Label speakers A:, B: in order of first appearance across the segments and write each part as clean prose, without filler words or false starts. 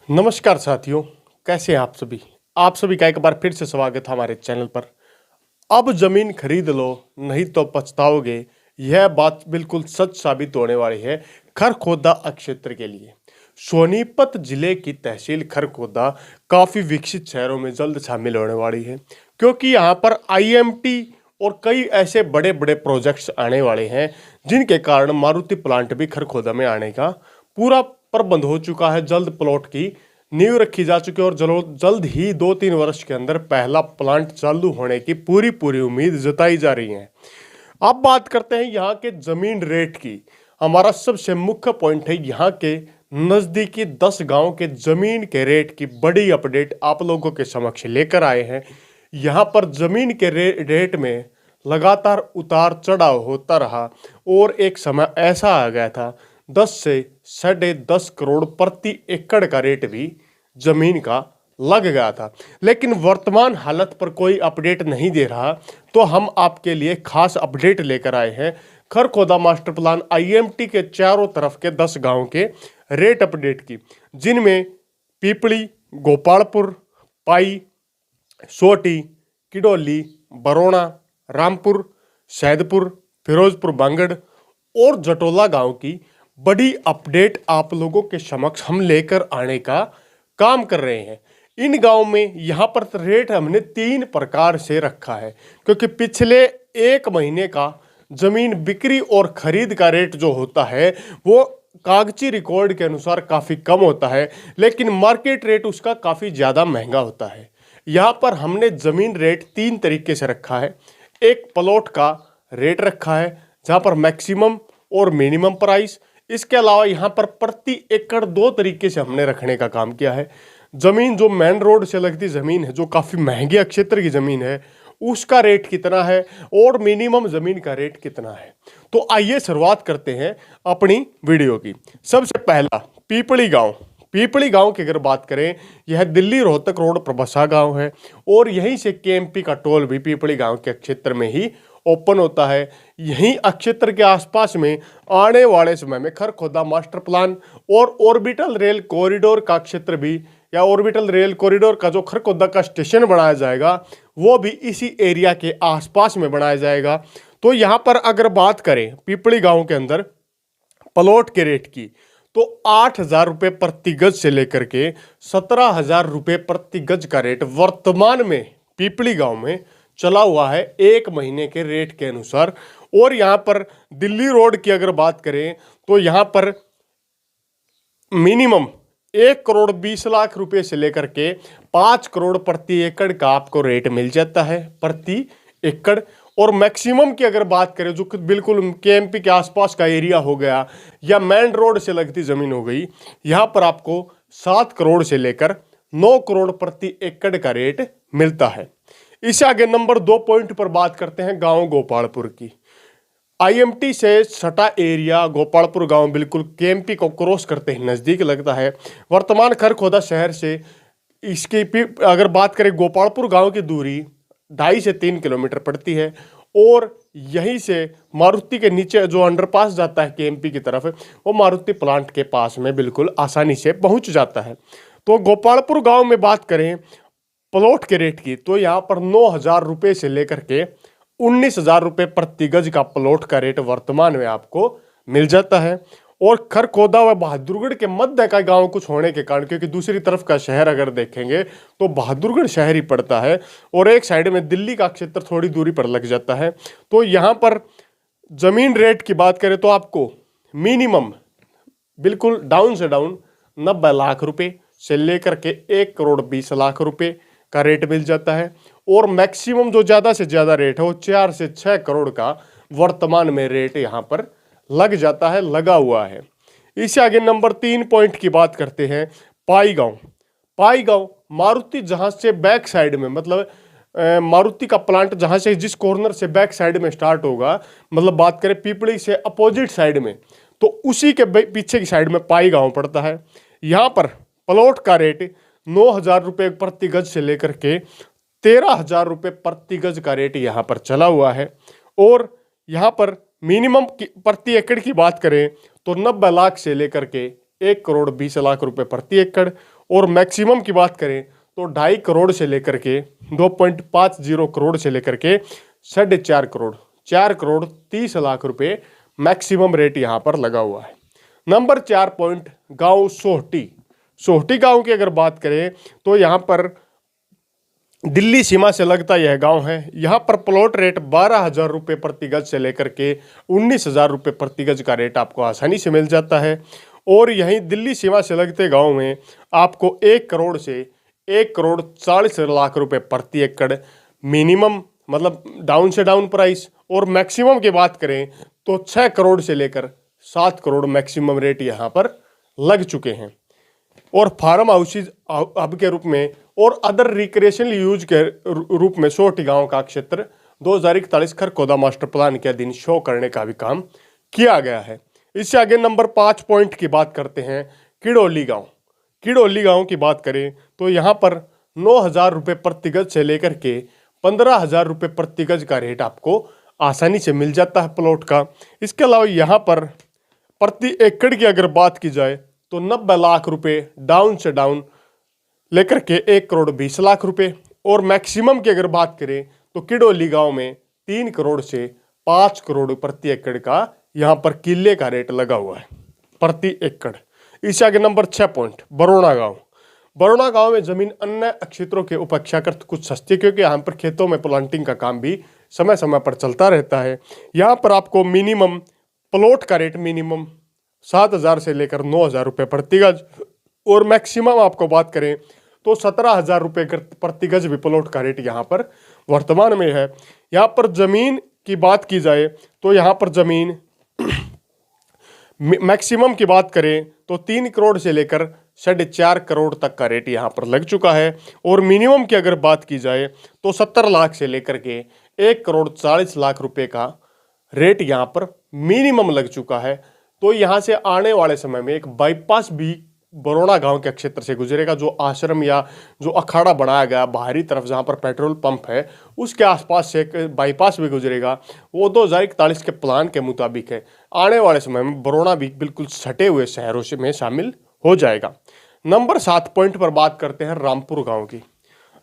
A: नमस्कार साथियों, कैसे हैं आप सभी का एक बार फिर से स्वागत है हमारे चैनल पर। अब जमीन खरीद लो नहीं तो पछताओगे, यह बात बिल्कुल सच साबित होने वाली है खरखोदा क्षेत्र के लिए। सोनीपत जिले की तहसील खरखोदा काफी विकसित शहरों में जल्द शामिल होने वाली है, क्योंकि यहाँ पर आईएमटी और कई ऐसे बड़े बड़े प्रोजेक्ट्स आने वाले हैं जिनके कारण मारुति प्लांट भी खरखोदा में आने का पूरा प्रबंध हो चुका है। जल्द प्लॉट की नींव रखी जा चुकी है और जल्द ही 2-3 वर्ष के अंदर पहला प्लांट चालू होने की पूरी उम्मीद जताई जा रही है। अब बात करते हैं यहाँ के जमीन रेट की। हमारा सबसे मुख्य पॉइंट है यहाँ के नजदीकी 10 गांव के जमीन के रेट की बड़ी अपडेट आप लोगों के समक्ष लेकर आए हैं। यहाँ पर जमीन के रेट में लगातार उतार चढ़ाव होता रहा और एक समय ऐसा आ गया था 10 से 10.5 करोड़ प्रति एकड़ का रेट भी जमीन का लग गया था। लेकिन वर्तमान हालत पर कोई अपडेट नहीं दे रहा, तो हम आपके लिए खास अपडेट लेकर आए हैं खरखोदा मास्टर प्लान आईएमटी के चारों तरफ के 10 गांव के रेट अपडेट की, जिनमें पीपली, गोपालपुर, पाई, सोटी, किडोली, बरोना, रामपुर, सैदपुर, फिरोजपुर बांगड़ और जटोला गांव की बड़ी अपडेट आप लोगों के समक्ष हम लेकर आने का काम कर रहे हैं। इन गांव में यहाँ पर रेट हमने 3 प्रकार से रखा है, क्योंकि पिछले 1 महीने का जमीन बिक्री और खरीद का रेट जो होता है वो कागजी रिकॉर्ड के अनुसार काफ़ी कम होता है, लेकिन मार्केट रेट उसका काफ़ी ज़्यादा महंगा होता है। यहाँ पर हमने ज़मीन रेट 3 तरीके से रखा है। एक प्लॉट का रेट रखा है जहाँ पर मैक्सिमम और मिनिमम प्राइस, इसके अलावा यहाँ पर प्रति एकड़ 2 तरीके से हमने रखने का काम किया है। जमीन जो मेन रोड से लगती जमीन है, जो काफ़ी महंगे क्षेत्र की जमीन है, उसका रेट कितना है और मिनिमम जमीन का रेट कितना है। तो आइए शुरुआत करते हैं अपनी वीडियो की। सबसे पहला पीपली गांव की अगर बात करें, यह दिल्ली रोहतक रोड पर बसा गांव है और यहीं से केएमपी का टोल भी पीपली गांव के क्षेत्र में ही ओपन होता है। यहीं क्षेत्र के आसपास में आने वाले समय में खरखोदा मास्टर प्लान और ऑर्बिटल रेल कॉरिडोर का क्षेत्र भी, या ऑर्बिटल रेल कॉरिडोर का जो खरखोदा का स्टेशन बनाया जाएगा वो भी इसी एरिया के आसपास में बनाया जाएगा। तो यहाँ पर अगर बात करें पीपली गांव के अंदर प्लॉट के रेट की, तो 8,000 रुपये प्रति गज से लेकर के 17,000 रुपये प्रति गज का रेट वर्तमान में पीपली गांव में चला हुआ है 1 महीने के रेट के अनुसार। और यहाँ पर दिल्ली रोड की अगर बात करें तो यहाँ पर मिनिमम 1 करोड़ 20 लाख रुपए से लेकर के 5 करोड़ प्रति एकड़ का आपको रेट मिल जाता है प्रति एकड़। और मैक्सिमम की अगर बात करें, जो कि बिल्कुल केएमपी के आसपास का एरिया हो गया या मेन रोड से लगती ज़मीन हो गई, यहाँ पर आपको 7 करोड़ से लेकर 9 करोड़ प्रति एकड़ का रेट मिलता है। इससे आगे नंबर 2 पॉइंट पर बात करते हैं गांव गोपालपुर की। आईएमटी से सटा एरिया गोपालपुर गांव बिल्कुल केएमपी को क्रॉस करते ही नज़दीक लगता है। वर्तमान खरखोदा शहर से इसकी अगर बात करें, गोपालपुर गांव की दूरी 2.5 से 3 किलोमीटर पड़ती है और यहीं से मारुति के नीचे जो अंडरपास जाता है केएमपी की तरफ, वो मारुति प्लांट के पास में बिल्कुल आसानी से पहुंच जाता है। तो गोपालपुर गांव में बात करें प्लॉट के रेट की, तो यहाँ पर 9,000 रुपये से लेकर के 19,000 रुपये प्रति गज का प्लॉट का रेट वर्तमान में आपको मिल जाता है। और खरखोदा व बहादुरगढ़ के मध्य का गांव कुछ होने के कारण, क्योंकि दूसरी तरफ का शहर अगर देखेंगे तो बहादुरगढ़ शहर ही पड़ता है और एक साइड में दिल्ली का क्षेत्र थोड़ी दूरी पर लग जाता है। तो यहाँ पर जमीन रेट की बात करें तो आपको मिनिमम बिल्कुल डाउन से डाउन 90 लाख रुपये से लेकर के 1 करोड़ 20 लाख रुपये का रेट मिल जाता है। और मैक्सिमम जो ज़्यादा से ज़्यादा रेट है वो 4 से 6 करोड़ का वर्तमान में रेट यहाँ पर लग जाता है, लगा हुआ है। इससे आगे नंबर 3 पॉइंट की बात करते हैं पाई गांव मारुति जहाँ से बैक साइड में, मतलब मारुति का प्लांट जहाँ से जिस कॉर्नर से बैक साइड में स्टार्ट होगा, मतलब बात करें पीपली से अपोजिट साइड में, तो उसी के पीछे की साइड में पाई गांव पड़ता है। यहाँ पर प्लॉट का रेट 9,000 रुपये प्रति गज से लेकर के 13,000 रुपये प्रति गज का रेट यहाँ पर चला हुआ है। और यहाँ पर मिनिमम प्रति एकड़ की बात करें तो 90 लाख से लेकर के 1 करोड़ 20 लाख रुपए प्रति एकड़ और मैक्सिमम की बात करें तो 2.5 करोड़ से लेकर के 2.50 करोड़ से लेकर के 4.5 करोड़ 4 करोड़ 30 लाख रुपए मैक्सिमम रेट यहाँ पर लगा हुआ है। नंबर 4 पॉइंट, गांव सोहटी। सोहटी गांव की अगर बात करें तो यहाँ पर दिल्ली सीमा से लगता यह गांव है। यहाँ पर प्लॉट रेट 12,000 रुपये प्रति गज से लेकर के 19,000 रुपये प्रति गज का रेट आपको आसानी से मिल जाता है। और यहीं दिल्ली सीमा से लगते गांव में आपको 1 करोड़ से 1 करोड़ 40 लाख रुपए प्रति एकड़ मिनिमम, मतलब डाउन से डाउन प्राइस, और मैक्सिमम की बात करें तो 6 करोड़ से लेकर 7 करोड़ मैक्सिमम रेट यहाँ पर लग चुके हैं। और फार्म हाउसेज हब के रूप में और अदर रिक्रिएशनल यूज के रूप में सोहटी गांव का क्षेत्र 2041 खरखोदा मास्टर प्लान के अधीन शो करने का भी काम किया गया है। इससे आगे नंबर 5 पॉइंट की बात करते हैं, किडोली गांव। किडोली गांव की बात करें तो यहाँ पर 9,000 रुपये प्रति गज से लेकर के 15,000 रुपये प्रति गज का रेट आपको आसानी से मिल जाता है प्लॉट का। इसके अलावा यहाँ पर प्रति एकड़ की अगर बात की जाए तो 90 लाख रुपए डाउन से डाउन लेकर के 1 करोड़ 20 लाख रुपए, और मैक्सिमम की अगर बात करें तो किडोली गांव में 3 करोड़ से 5 करोड़ प्रति एकड़ का यहाँ पर किले का रेट लगा हुआ है प्रति एकड़। इससे आगे नंबर 6 पॉइंट, बरोड़ा गांव। बरोड़ा गांव में जमीन अन्य क्षेत्रों के अपेक्षाकृत कुछ सस्ती, क्योंकि यहाँ पर खेतों में प्लांटिंग का काम भी समय समय पर चलता रहता है। यहाँ पर आपको मिनिमम प्लॉट का रेट मिनिमम 7,000 से लेकर 9,000 रुपये प्रति गज, और मैक्सिमम आपको बात करें तो 17,000 रुपये प्रति गज भी प्लॉट का रेट यहाँ पर वर्तमान में है। यहाँ पर जमीन की बात की जाए तो यहाँ पर जमीन मैक्सिमम की बात करें तो 3 करोड़ से लेकर 4.5 करोड़ तक का रेट यहाँ पर लग चुका है, और मिनिमम की अगर बात की जाए तो 70 लाख से लेकर के 1 करोड़ 40 लाख रुपए का रेट यहाँ पर मिनिमम लग चुका है। तो यहाँ से आने वाले समय में एक बाईपास भी बरोड़ा गांव के क्षेत्र से गुजरेगा, जो आश्रम या जो अखाड़ा बनाया गया बाहरी तरफ जहाँ पर पेट्रोल पंप है उसके आसपास से एक बाईपास भी गुजरेगा। वो 2041 के प्लान के मुताबिक है। आने वाले समय में बरोड़ा भी बिल्कुल सटे हुए शहरों से में शामिल हो जाएगा। नंबर 7 पॉइंट पर बात करते हैं रामपुर गाँव की।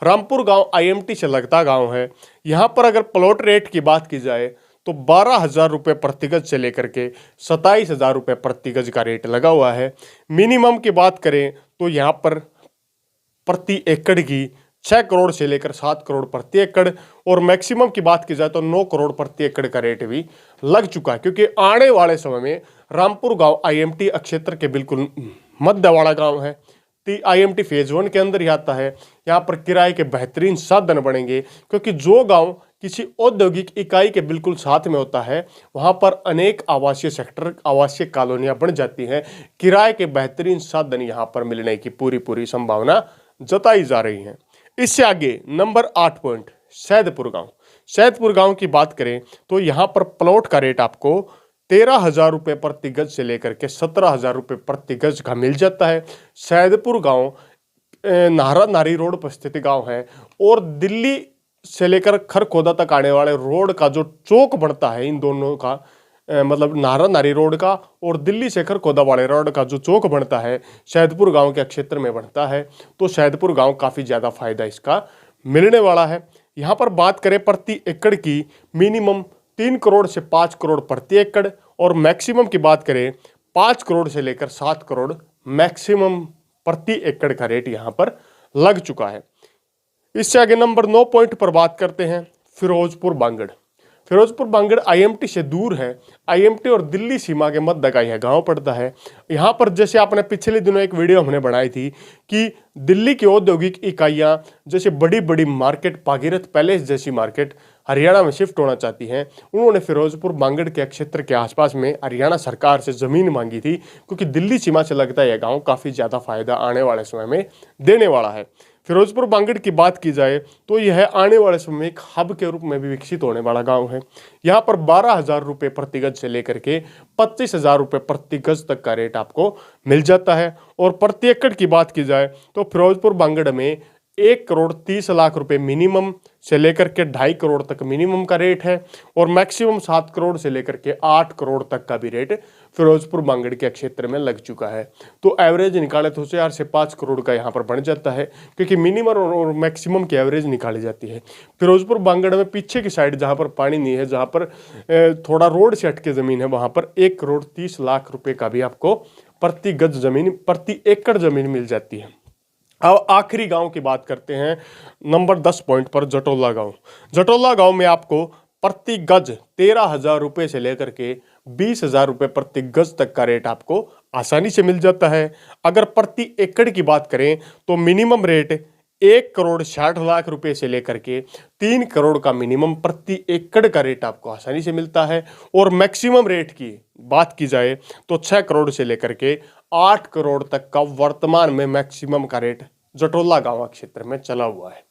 A: रामपुर गाँव IMT से लगता गाँव है। यहाँ पर अगर प्लॉट रेट की बात की जाए तो 12,000 रुपये प्रति गज से लेकर के 27,000 रुपये प्रति गज का रेट लगा हुआ है। मिनिमम की बात करें तो यहाँ पर प्रति एकड़ की 6 करोड़ से लेकर 7 करोड़ प्रति एकड़, और मैक्सिमम की बात की जाए तो 9 करोड़ प्रति एकड़ का रेट भी लग चुका है, क्योंकि आने वाले समय में रामपुर गाँव IMT क्षेत्र के बिल्कुल मध्य वाला गाँव है। IMT फेज 1 के अंदर ही आता है। यहाँ पर किराए के बेहतरीन साधन बनेंगे, क्योंकि जो गांव किसी औद्योगिक इकाई के बिल्कुल साथ में होता है वहाँ पर अनेक आवासीय सेक्टर, आवासीय कॉलोनियाँ बन जाती हैं। किराए के बेहतरीन साधन यहाँ पर मिलने की पूरी संभावना जताई जा रही है। इससे आगे नंबर 8 पॉइंट, सैदपुर गाँव। सैदपुर गाँव की बात करें तो यहाँ पर प्लॉट का रेट आपको 13,000 रुपये प्रति गज से लेकर के 17,000 रुपये प्रति गज का मिल जाता है। सैदपुर गांव नाहरा नारी रोड पर स्थित गांव है, और दिल्ली से लेकर खरखोदा तक आने वाले रोड का जो चौक बढ़ता है, इन दोनों का मतलब नाहरा नारी रोड का और दिल्ली से खरखोदा वाले रोड का जो चौक बनता है सैदपुर गांव के क्षेत्र में बनता है। तो सैदपुर गांव काफ़ी ज़्यादा फायदा इसका मिलने वाला है। यहाँ पर बात करें प्रति एकड़ की, मिनिमम 3 करोड़ से 5 करोड़ प्रति एकड़, और मैक्सिमम की बात करें 5 करोड़ से लेकर 7 करोड़ मैक्सिमम प्रति एकड़ का रेट यहाँ पर लग चुका है। इससे आगे नंबर 9 पॉइंट पर बात करते हैं, फिरोजपुर बांगड़। फिरोजपुर बांगड़ IMT से दूर है। IMT और दिल्ली सीमा के मध्य का यह गांव पड़ता है। यहाँ पर जैसे आपने पिछले दिनों एक वीडियो हमने बनाई थी कि दिल्ली की औद्योगिक इकाइयाँ जैसे बड़ी बड़ी मार्केट, भागीरथ पैलेस जैसी मार्केट हरियाणा में शिफ्ट होना चाहती हैं, उन्होंने फिरोजपुर बांगड़ के क्षेत्र के आसपास में हरियाणा सरकार से ज़मीन मांगी थी, क्योंकि दिल्ली सीमा से लगता है यह गाँव काफ़ी ज़्यादा फायदा आने वाले समय में देने वाला है। फिरोजपुर बांगड़ की बात की जाए तो यह आने वाले समय में एक हब के रूप में भी विकसित होने वाला गांव है। यहाँ पर 12,000 रुपये प्रति गज से लेकर के 25,000 रुपये प्रति गज तक का रेट आपको मिल जाता है। और प्रति एकड़ की बात की जाए तो फिरोजपुर बांगड़ में 1,30,00,000 रुपए मिनिमम से लेकर के 2.5 करोड़ तक मिनिमम का रेट है और मैक्सिमम 7 करोड़ से लेकर के 8 करोड़ तक का भी रेट फिरोजपुर बांगड़ के क्षेत्र में लग चुका है। तो एवरेज निकाले तो 4 से 5 करोड़ का यहाँ पर बन जाता है, क्योंकि मिनिमम और मैक्सिमम की एवरेज निकाली जाती है। फिरोजपुर बांगड़ में पीछे की साइड जहाँ पर पानी नहीं है, जहाँ पर थोड़ा रोड से हटके ज़मीन है, वहाँ पर 1,30,00,000 रुपये का भी आपको प्रति गज जमीन, प्रति एकड़ जमीन मिल जाती है। अब आखिरी गांव की बात करते हैं, नंबर 10 पॉइंट पर जटोला गांव। जटोला गांव में आपको प्रति गज 13,000 रुपये से लेकर के 20,000 रुपये प्रति गज तक का रेट आपको आसानी से मिल जाता है। अगर प्रति एकड़ की बात करें तो मिनिमम रेट 1,60,00,000 रुपये से लेकर के 3 करोड़ का मिनिमम प्रति एकड़ का रेट आपको आसानी से मिलता है। और मैक्सिमम रेट की बात की जाए तो 6 करोड़ से लेकर के 8 करोड़ तक का वर्तमान में मैक्सिमम का रेट जटोला गांव क्षेत्र में चला हुआ है।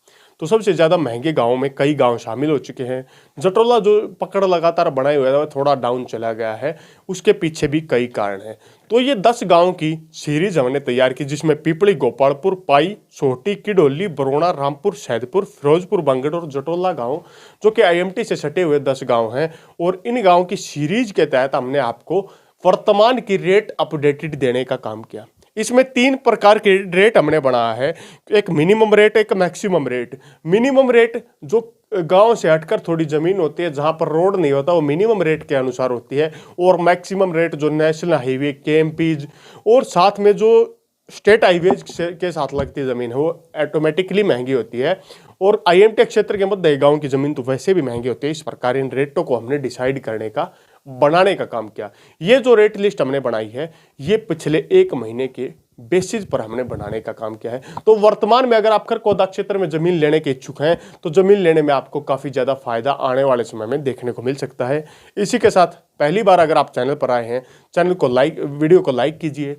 A: तो सबसे ज़्यादा महंगे गांवों में कई गांव शामिल हो चुके हैं। जटोला जो पकड़ लगातार बनाए हुआ है थोड़ा डाउन चला गया है, उसके पीछे भी कई कारण हैं। तो ये 10 गांव की सीरीज हमने तैयार की, जिसमें पिपली, गोपालपुर, पाई, सोहटी, किडोली, बरोड़ा, रामपुर, सैदपुर, फिरोजपुर बांगड़ और जटोला गाँव, जो कि IMT से सटे हुए 10 गाँव हैं। और इन गाँव की सीरीज के तहत हमने आपको वर्तमान की रेट अपडेटेड देने का काम किया। इसमें 3 प्रकार के रेट हमने बनाया है, एक मिनिमम रेट, एक मैक्सिमम रेट। मिनिमम रेट जो गांव से हटकर थोड़ी ज़मीन होती है, जहां पर रोड नहीं होता, वो मिनिमम रेट के अनुसार होती है। और मैक्सिमम रेट जो नेशनल हाईवे, KMPs और साथ में जो स्टेट हाईवेज के साथ लगती है ज़मीन है, वो ऑटोमेटिकली महंगी होती है। और IMT क्षेत्र के मध्य गाँव की ज़मीन तो वैसे भी महंगी होती है। इस प्रकार इन रेटों को हमने डिसाइड करने का, बनाने का काम किया। ये जो रेट लिस्ट हमने बनाई है, ये पिछले 1 महीने के बेसिस पर हमने बनाने का काम किया है। तो वर्तमान में अगर आप खरकौदा क्षेत्र में जमीन लेने के इच्छुक हैं तो जमीन लेने में आपको काफ़ी ज़्यादा फायदा आने वाले समय में देखने को मिल सकता है। इसी के साथ पहली बार अगर आप चैनल पर आए हैं, चैनल को वीडियो को लाइक कीजिए,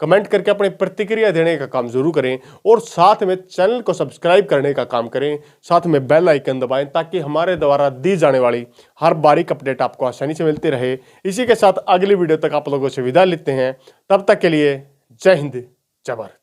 A: कमेंट करके अपनी प्रतिक्रिया देने का काम जरूर करें और साथ में चैनल को सब्सक्राइब करने का काम करें। साथ में बेल आइकन दबाएं ताकि हमारे द्वारा दी जाने वाली हर बारीक अपडेट आपको आसानी से मिलती रहे। इसी के साथ अगली वीडियो तक आप लोगों से विदा लेते हैं। तब तक के लिए जय हिंद, जय भारत।